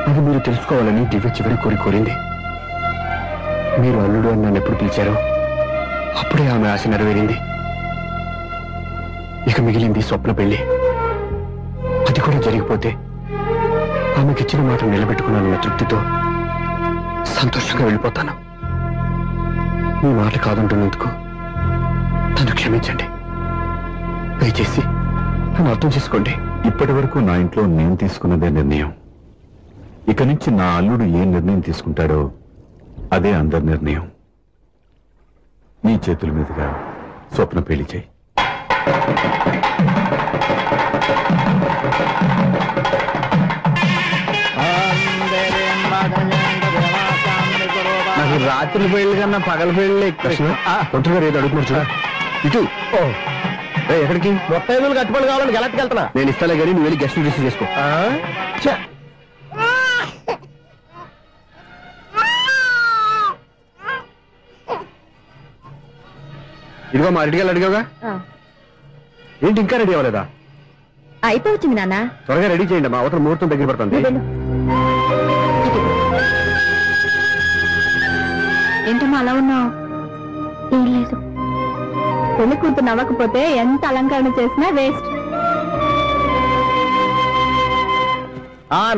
అది మీరు తెలుసుకోవాలని దివ్య చివరి కోరింది. మీరు అల్లుడు అని నన్ను ఎప్పుడు పిలిచారో అప్పుడే ఆమె ఆశ నెరవేరింది. ఇక మిగిలింది స్వప్న పెళ్లి. అది కూడా జరిగిపోతే ఆమెకిచ్చిన మాట నిలబెట్టుకున్నానన్న తృప్తితో సంతోషంగా వెళ్ళిపోతాను. మీ మాట కాదంటున్నందుకు నన్ను క్షమించండి. దయచేసి నన్ను అర్థం చేసుకోండి. ఇప్పటి వరకు నా ఇంట్లో నేను తీసుకున్నదే నిర్ణయం. ఇక నుంచి నా అల్లుడు ఏ నిర్ణయం తీసుకుంటాడో అదే అందరి నిర్ణయం. నీ చేతుల మీదుగా స్వప్న పెళ్లి చేయి. నాకు రాత్రి పెళ్లి కన్నా పగల పెళ్లి ఒంటరిగా ఏదో అడుగుతున్నారు చూడ. ఇటు ఎక్కడికి? మొత్తం ఐదులు కట్టుబడి కావాలని గెలట్టుకు వెళ్తున్నా. నేను ఇస్తాలే కానీ నువ్వు వెళ్ళి గెస్ట్ రిసీవ్ చేసుకో. ఇదిగో మా రెడీ అడిగావుగా, ఏంటి ఇంకా రెడీ అవ్వలేదా? అయిపోవచ్చింది నాన్న. త్వరగా రెడీ చేయండి, మా అవతల ముహూర్తం దగ్గర పడుతుంది. ఏంటమ్మా అలా ఉన్నావు? ఏం లేదు. పెళ్లి కూతురు నవ్వకపోతే ఎంత అలంకరణ చేసినా వేస్ట్.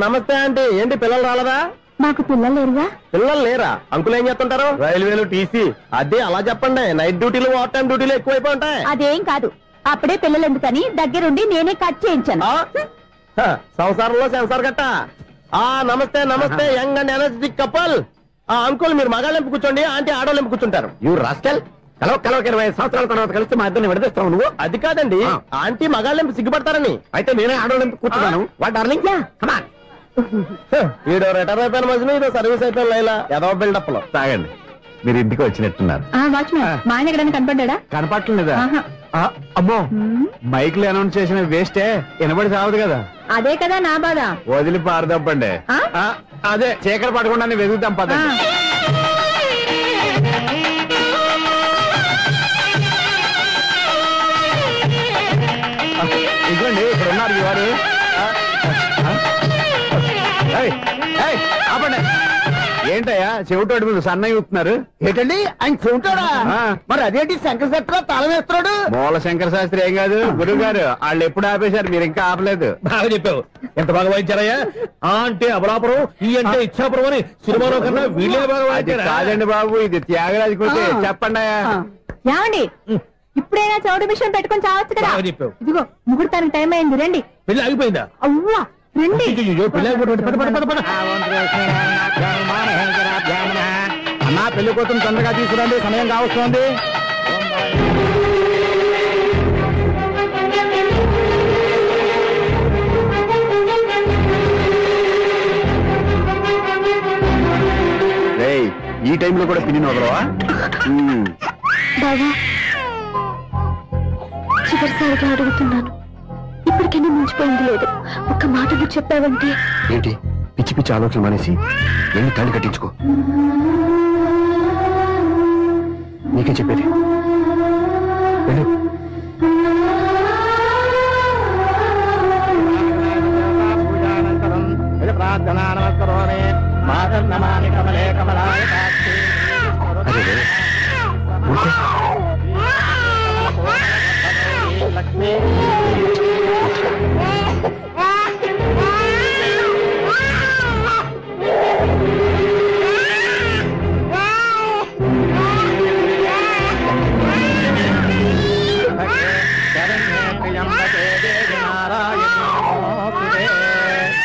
నమస్తే ఆంటీ. ఏంటి పిల్లలు రాలదా? మాకు పిల్లలు లేరుగా. పిల్లలు లేరా? అంకులు ఏం చేస్తుంటారు? రైల్వేలు, టీసీ. అదే అలా చెప్పండి. నైట్ డ్యూటీలు, ఓవర్ టైం డ్యూటీలు ఎక్కువైపోయి ఉంటాయి. అదేం కాదు. అప్పుడే పిల్లలు ఎందుకని దగ్గరుండి నేనే కట్ చేయించాను. సంసారంలో సెన్సార్ గట్ట. నమస్తే నమస్తే, young and energetic couple. Uncle మీరు మగాళ్ళెంపు కూర్చోండి, ఆంటీ ఆడోళ్ళెంపు కూర్చుంటారు. You rascal. కలవ 20 సంవత్సరాల తర్వాత కలిస్తే మా ఇద్దరిని విడదీస్తావు నువ్వు. అది కాదండి, ఆంటీ మగాళ్ళెంపు సిగ్గుపడతారని. అయితే నేనే ఆడోళ్ళెంపు కూర్చున్నాను. What darling, come on. ఈడో రిటైర్ అయిపోయిన మధ్యలో ఇదో సర్వీస్ అయిపోయిన లైలా ఏదో బిల్డప్ లో. తాగండి, మీరు ఇంటికి వచ్చినట్టున్నారు. వాచ్మెన్ మా ఆయన ఎక్కడైనా కనపడ్డా? కనపట్లేదా? అమ్మో, మైక్లు అనౌన్స్ చేసిన వేస్టే, వినబడి సావదు కదా. అదే కదా నా బాధ. వదిలి పారదప్పండి. అదే చీకటి పడకుండా వెతుకుతాం పదండి. ఇదిగోండి, ఇక్కడ ఉన్నారు ఈ వారు. ఆపండి. ఏంటయ్యా చెవిటోడి మీద సన్నయ్య ఊపుతున్నారు? ఏంటండి ఆయన చెబుతాడా? మరి అదేంటి శంకర శాస్త్రి తాళం వేస్తున్నాడు? మూల శంకర శాస్త్రి ఏం కాదు, గురువు గారు. వాళ్ళు ఎప్పుడు ఆపేశారు, మీరు ఇంకా ఆపలేదు. బాగా చెప్పావు. ఎంత బాగా వాయించారయ్యా. అంటే అబలాపురం, ఈ అంటే ఇచ్చాపురం అని సినిమాలో కన్నా వీళ్ళే బాగా వాయించారు. కాదండి బాబు, ఇది త్యాగరాజు కూర్చే. చెప్పండి. ఏమండి, ఇప్పుడైనా చౌడు మిషన్ పెట్టుకొని చావచ్చు కదా. చెప్పావు. ఇదిగో ముహూర్తానికి టైం అయింది, రండి. పెళ్లి ఆగిపోయిందా? అవ్వా రండి. అన్నా పెళ్లి కోసం తొందరగా తీసుకురండి, సమయం కావస్తుంది. ఈ టైంలో కూడా పిన్ని వదలవా? బాబా చివరిసారిగా అడుగుతున్నాను, ఇప్పటికైనా మించిపోయింది లేదు. ఒక్క మాట నువ్వు చెప్పావంటే. ఏంటి పిచ్చి పిచ్చి ఆలోచన మానేసి వెళ్ళి తాళి కట్టించుకో. నీకే చెప్పేది, వెళ్ళు. అదే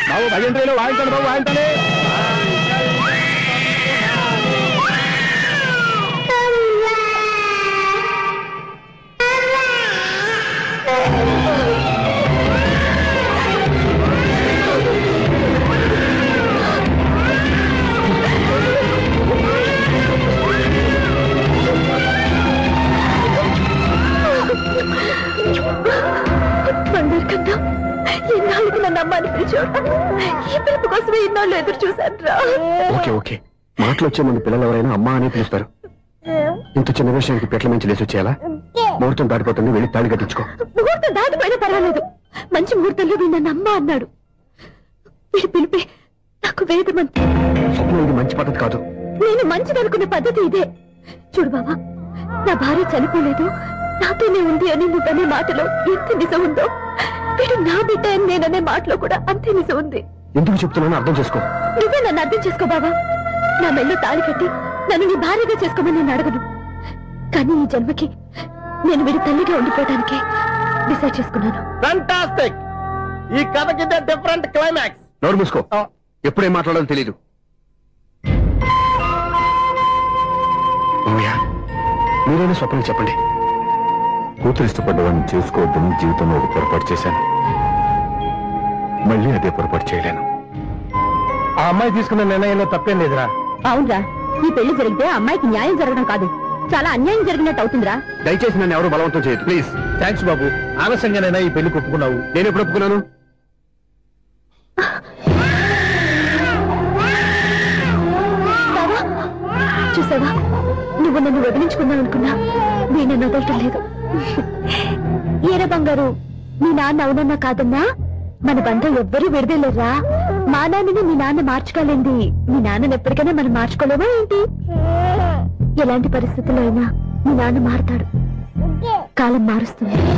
బాబు భజంత్రిలో వాయించండి బాబు, వాయించండి. ఎన్నాళ్ళకి నన్ను అమ్మాని పిలిచాడు. ఈ పిలుపు కోసమే ఇన్నాళ్ళు ఎదురు చూశాను రా. ఓకే ఓకే, మాటలు వచ్చే ముందు పిల్లలు ఎవరైనా అమ్మా అని పిలుస్తారు. ఇంత చిన్న విషయానికి పెట్ల మంచి లేచి వచ్చేయాలా? ముహూర్తం దాటిపోతుంది, వెళ్ళి తాళి కట్టించుకో. ముహూర్తం దాటిపోయినా పర్వాలేదు, మంచి ముహూర్తంలో వీడు నన్ను అమ్మ అన్నాడు. వీడి పిలిపే నాకు వేదమంతి. స్వప్నం, ఇది మంచి పద్ధతి కాదు. నేను మంచిదనుకున్న పద్ధతి ఇదే. చూడు బాబా, నా భార్య చనిపోలేదు, నాతోనే ఉంది అని నువ్వనే మాటలో ఎంత నిజం ఉందో, వీడు నా బిడ్డ అని నేననే మాటలో కూడా అంతే నిజం ఉంది. ఎందుకు చెప్తున్నానో అర్థం చేసుకో. నువ్వే నన్ను అర్థం చేసుకో బాబా. నా మెల్లో తాళి కట్టి నన్ను నీ భార్యగా చేసుకోమని నేను అడగను. కానీ ఈ జన్మకి నేను వీడి తల్లిగా ఉండిపోవడానికి డిసైడ్ చేసుకున్నాను. ఫెంటాస్టిక్. ఈ కథకి డిఫరెంట్ క్లైమాక్స్. నోరు మూసుకో, ఎప్పుడేం మాట్లాడాలో తెలీదు. మీరైనా స్వప్నం చెప్పండి. కూతురు ఇష్టపడ్డవాడిని చేసుకోవద్దని జీవితంలో ఒక పొరపాటు చేశాను. మళ్ళీ అదే పొరపాటు చేయలేను. ఆ అమ్మాయి తీసుకున్న నిర్ణయంలో తప్పేం లేదురా. అవునరా, ఈ పెళ్లి జరిగితే అమ్మాయికి న్యాయం జరగడం కాదు, చాలా అన్యాయం జరిగినట్టు అవుతుందిరా. దయచేసి నన్ను ఎవరు బలవంతం చేయదు ప్లీజ్. థ్యాంక్స్ బాబు, ఆలస్యంగానైనా ఈ పెళ్లి ఒప్పుకున్నావు. నేను ఎప్పుడు ఒప్పుకున్నాను? చూసావా, నువ్వు నన్ను వదిలించుకున్నావు అనుకున్నా, నేను నన్ను వదలటం లేదు. ఏరా బంగారు, మీ నాన్న అవునన్నా కాదన్నా మన బంధం ఎవ్వరూ విడదలేరా. మా నాన్నని మీ నాన్న మార్చుకోలేంది, మీ నాన్నని ఎప్పటికైనా మనం మార్చుకోలేమా ఏంటి? ఎలాంటి పరిస్థితుల్లో అయినా మీ నాన్న మారతాడు. కాలం మారుస్తుంది.